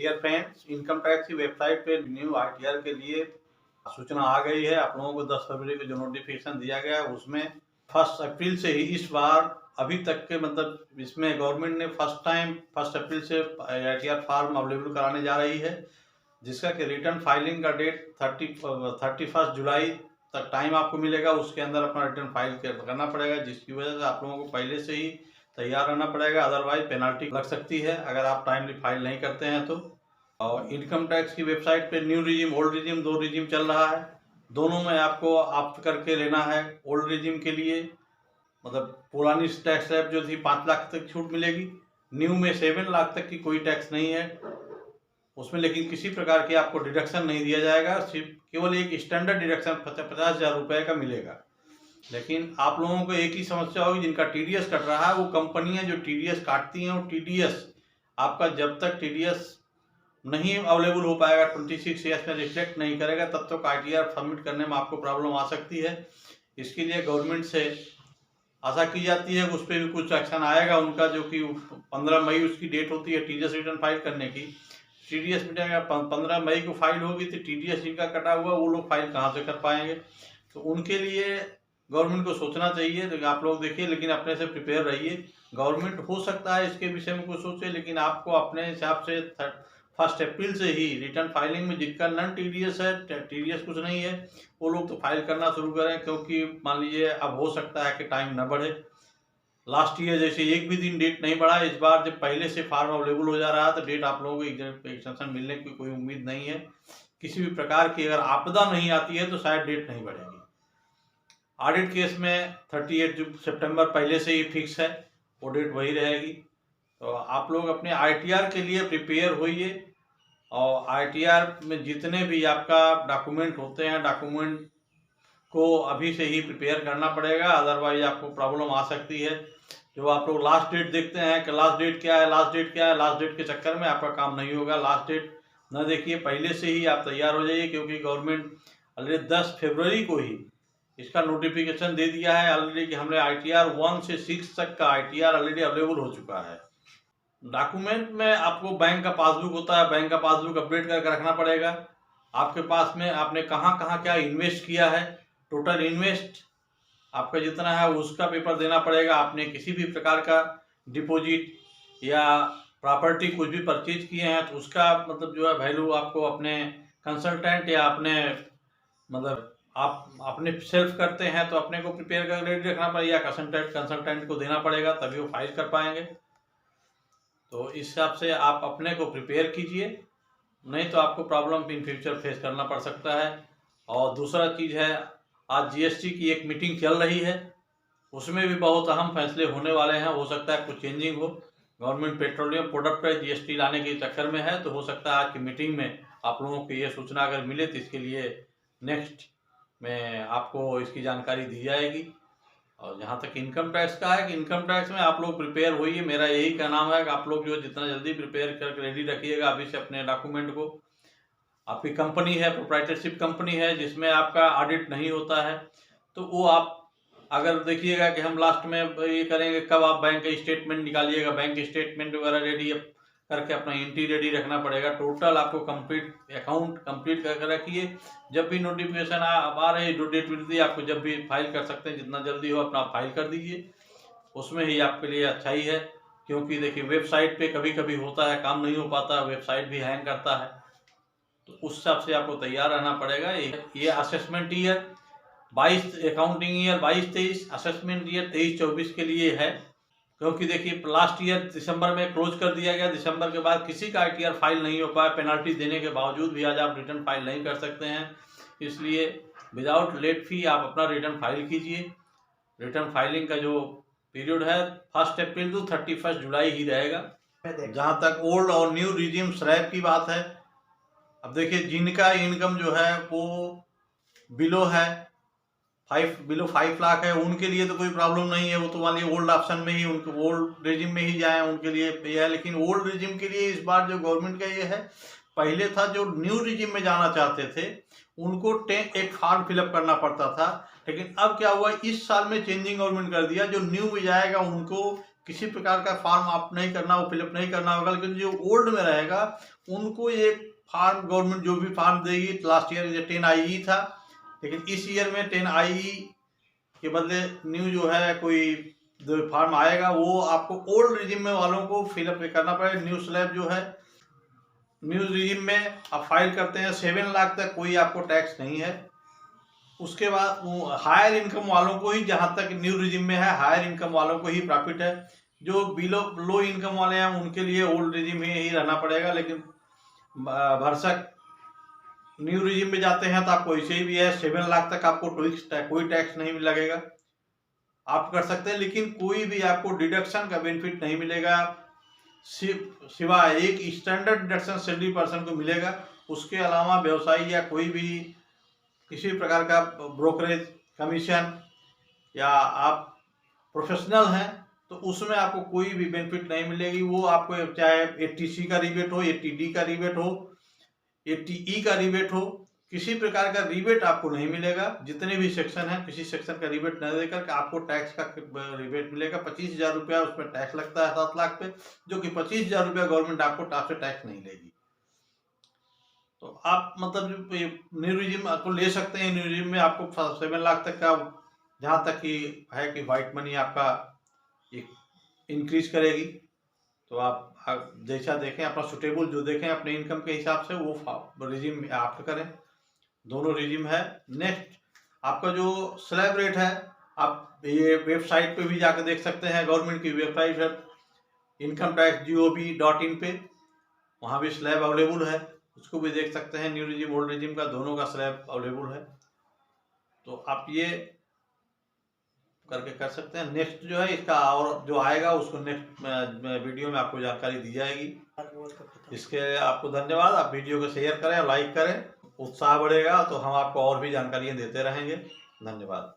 Dear friends, income tax की website पे new ITR के लिए सूचना आ गई है। आप लोगों को 10 फरवरी को जो नोटिफिकेशन दिया गया है उसमें 1 अप्रैल से ही इस बार अभी तक के मतलब इसमें गवर्नमेंट ने फर्स्ट टाइम 1 अप्रैल से आईटीआर फॉर्म अवेलेबल कराने जा रही है, जिसका कि रिटर्न फाइलिंग का डेट 31 जुलाई तक टाइम आपको मिलेगा। उसके अंदर अपना रिटर्न फाइल करना पड़ेगा, जिसकी वजह से आप लोगों को पहले से ही तैयार रहना पड़ेगा, अदरवाइज पेनाल्टी लग सकती है अगर आप टाइमली फाइल नहीं करते हैं तो। और इनकम टैक्स की वेबसाइट पे new regime, old regime, 2 regime चल रहा है। दोनों में आपको ऑप्ट करके लेना है। ओल्ड रिजिम के लिए मतलब पुरानी टैक्स स्लैब जो थी 5 लाख तक छूट मिलेगी, न्यू में 7 लाख तक की कोई टैक्स नहीं है उसमें, लेकिन किसी प्रकार की आपको डिडक्शन नहीं दिया जाएगा, सिर्फ केवल एक स्टैंडर्ड डिडक्शन 50,000 रुपये का मिलेगा। लेकिन आप लोगों को एक ही समस्या होगी, जिनका टीडीएस कट रहा है वो कंपनियां जो टीडीएस काटती हैं वो टीडीएस आपका जब तक टीडीएस नहीं अवेलेबल हो पाएगा 26 ईयर्स में रिफ्लेक्ट नहीं करेगा तब तक आईटीआर सबमिट करने में आपको प्रॉब्लम आ सकती है। इसके लिए गवर्नमेंट से आशा की जाती है कि उस पर भी कुछ एक्शन आएगा उनका, जो कि 15 मई उसकी डेट होती है टीडीएस रिटर्न फाइल करने की। टीडीएस मिटेगा 15 मई को फाइल होगी तो टीडीएस जिनका कटा हुआ वो लोग फाइल कहाँ से कर पाएंगे। तो उनके लिए गवर्नमेंट को सोचना चाहिए। तो आप लोग देखिए, लेकिन अपने से प्रिपेयर रहिए। गवर्नमेंट हो सकता है इसके विषय में कुछ सोचे, लेकिन आपको अपने हिसाब से 1 अप्रैल से ही रिटर्न फाइलिंग में जिनका नन टीडीएस है, टीडीएस कुछ नहीं है, वो लोग तो फाइल करना शुरू करें, क्योंकि मान लीजिए अब हो सकता है कि टाइम न बढ़े। लास्ट ईयर जैसे एक भी दिन डेट नहीं बढ़ा, इस बार जब पहले से फार्म अवेलेबल हो जा रहा है तो डेट आप लोगों को एक्सटेंशन मिलने की कोई उम्मीद नहीं है। किसी भी प्रकार की अगर आपदा नहीं आती है तो शायद डेट नहीं बढ़ेगी। ऑडिट केस में 38 सितंबर पहले से ही फिक्स है, वो डेट वही रहेगी। तो आप लोग अपने आईटीआर के लिए प्रिपेयर होइए, और आईटीआर में जितने भी आपका डॉक्यूमेंट होते हैं, डॉक्यूमेंट को अभी से ही प्रिपेयर करना पड़ेगा, अदरवाइज आपको प्रॉब्लम आ सकती है। जो आप लोग लास्ट डेट देखते हैं कि लास्ट डेट क्या है, लास्ट डेट क्या है, लास्ट डेट के चक्कर में आपका काम नहीं होगा। लास्ट डेट न देखिए, पहले से ही आप तैयार हो जाइए, क्योंकि गवर्नमेंट ऑलरेडी 10 फरवरी को ही इसका नोटिफिकेशन दे दिया है ऑलरेडी कि हमने आईटीआर 1 से 6 तक का आईटीआर ऑलरेडी अवेलेबल हो चुका है। डॉक्यूमेंट में आपको बैंक का पासबुक होता है, बैंक का पासबुक अपडेट करके रखना पड़ेगा। आपके पास में आपने कहाँ कहाँ क्या इन्वेस्ट किया है, टोटल इन्वेस्ट आपका जितना है उसका पेपर देना पड़ेगा। आपने किसी भी प्रकार का डिपॉजिट या प्रॉपर्टी कुछ भी परचेज किए हैं तो उसका मतलब जो है वैल्यू आपको अपने कंसल्टेंट या अपने मतलब आप अपने सेल्फ करते हैं तो अपने को प्रिपेयर कर रेडी रखना पड़ेगा, कंसल्टेंट को देना पड़ेगा, तभी वो फाइल कर पाएंगे। तो इस हिसाब से आप अपने को प्रिपेयर कीजिए, नहीं तो आपको प्रॉब्लम इन फ्यूचर फेस करना पड़ सकता है। और दूसरा चीज़ है, आज जीएसटी की एक मीटिंग चल रही है, उसमें भी बहुत अहम फैसले होने वाले हैं। हो सकता है कुछ चेंजिंग हो। गवर्नमेंट पेट्रोलियम प्रोडक्ट पर जीएसटी लाने के चक्कर में है, तो हो सकता है आज की मीटिंग में आप लोगों को ये सूचना अगर मिले तो इसके लिए नेक्स्ट में आपको इसकी जानकारी दी जाएगी। और जहाँ तक इनकम टैक्स का है कि इनकम टैक्स में आप लोग प्रिपेयर होइए। मेरा यही कहना है कि आप लोग जो जितना जल्दी प्रिपेयर करके रेडी रखिएगा अभी से अपने डॉक्यूमेंट को। आपकी कंपनी है, प्रोप्राइटरशिप कंपनी है जिसमें आपका ऑडिट नहीं होता है, तो वो आप अगर देखिएगा कि हम लास्ट में ये करेंगे, कब आप बैंक का स्टेटमेंट निकालिएगा, बैंक स्टेटमेंट वगैरह रेडी करके अपना एंट्री रेडी रखना पड़ेगा। टोटल आपको कंप्लीट अकाउंट कंप्लीट करके रखिए। जब भी नोटिफिकेशन आ रही है, जो डेट मिलती है आपको, जब भी फाइल कर सकते हैं, जितना जल्दी हो अपना फाइल कर दीजिए, उसमें ही आपके लिए अच्छा ही है। क्योंकि देखिए वेबसाइट पे कभी कभी होता है काम नहीं हो पाता, वेबसाइट भी हैंग करता है, तो उस हिसाब से आपको तैयार रहना पड़ेगा। ये assessment year 22 accounting year 22-23, assessment year 23-24 के लिए है। क्योंकि देखिए लास्ट ईयर दिसंबर में क्लोज कर दिया गया, दिसंबर के बाद किसी का आईटीआर फाइल नहीं हो पाया, पेनल्टी देने के बावजूद भी आज आप रिटर्न फाइल नहीं कर सकते हैं। इसलिए विदाउट लेट फी आप अपना रिटर्न फाइल कीजिए। रिटर्न फाइलिंग का जो पीरियड है 1 अप्रैल टू 31 जुलाई ही रहेगा। जहाँ तक ओल्ड और न्यू रिजिम स्लैब की बात है, अब देखिए जिनका इनकम जो है वो बिलो 5 लाख है, उनके लिए तो कोई प्रॉब्लम नहीं है। वो तो मान लीजिए ओल्ड ऑप्शन में ही, उनको ओल्ड रिजिम में ही जाए, उनके लिए ये है। लेकिन ओल्ड रिजिम के लिए इस बार जो गवर्नमेंट का ये है, पहले था जो न्यू रिजिम में जाना चाहते थे उनको एक फॉर्म फिलअप करना पड़ता था, लेकिन अब क्या हुआ, इस साल में चेंजिंग गवर्नमेंट कर दिया। जो न्यू में जाएगा उनको किसी प्रकार का फॉर्म आप नहीं करना, वो फिलअप नहीं करना होगा। लेकिन जो ओल्ड में रहेगा उनको एक फॉर्म गवर्नमेंट जो भी फॉर्म देगी, लास्ट ईयर 10IE था, लेकिन इस ईयर में 10IE के बदले न्यू जो है कोई जो फॉर्म आएगा वो आपको ओल्ड रिजिम में वालों को फिलअप करना पड़ेगा। न्यू स्लैब जो है न्यू रिजिम में आप फाइल करते हैं 7 लाख तक कोई आपको टैक्स नहीं है। उसके बाद हायर इनकम वालों को ही, जहां तक न्यू रिजिम में है हायर इनकम वालों को ही प्रॉफिट है। जो बिलो लो इनकम वाले हैं उनके लिए ओल्ड रिजिम में ही रहना पड़ेगा। लेकिन भरसक न्यू रिजिम में जाते हैं तो आपको ऐसे ही भी है 7 लाख तक आपको कोई टैक्स नहीं लगेगा, आप कर सकते हैं। लेकिन कोई भी आपको डिडक्शन का बेनिफिट नहीं मिलेगा, सिवाय एक स्टैंडर्ड डिडक्शन सैलरी पर्सन को मिलेगा। उसके अलावा व्यवसायी या कोई भी किसी प्रकार का ब्रोकरेज कमीशन या आप प्रोफेशनल हैं तो उसमें आपको कोई भी बेनिफिट नहीं मिलेगी। वो आपको चाहे 80C का रिबेट हो, 80D का रिबेट हो, 80E का रिबेट हो, किसी प्रकार का रिबेट आपको नहीं मिलेगा। जितने भी सेक्शन हैं किसी सेक्शन का रिबेट नहीं देकर आपको टैक्स का रिबेट मिलेगा। 25,000 रुपया उसमें टैक्स लगता है 7 लाख पे, जो कि 25,000 रुपया गवर्नमेंट आपको टैक्स नहीं लेगी। तो आप मतलब न्यू रिजिम आपको ले सकते हैं। न्यू रिजिम में आपको 7 लाख तक का, जहाँ तक कि है कि वाइट मनी आपका इंक्रीज करेगी। तो आप जैसा देखें, अपना सुटेबल जो देखें अपने इनकम के हिसाब से वो रिजिम आप करें। दोनों रिजिम है। नेक्स्ट आपका जो स्लैब रेट है, आप ये वेबसाइट पे भी जाकर देख सकते हैं। गवर्नमेंट की वेबसाइट है incometax.gov.in पे, वहाँ भी स्लैब अवेलेबल है, उसको भी देख सकते हैं। न्यू रिजिम ओल्ड रिजिम का दोनों का स्लैब अवेलेबल है, तो आप ये करके कर सकते हैं। नेक्स्ट जो है इसका और जो आएगा उसको नेक्स्ट वीडियो में आपको जानकारी दी जाएगी। इसके लिए आपको धन्यवाद। आप वीडियो को शेयर करें, लाइक करें, उत्साह बढ़ेगा तो हम आपको और भी जानकारियाँ देते रहेंगे। धन्यवाद।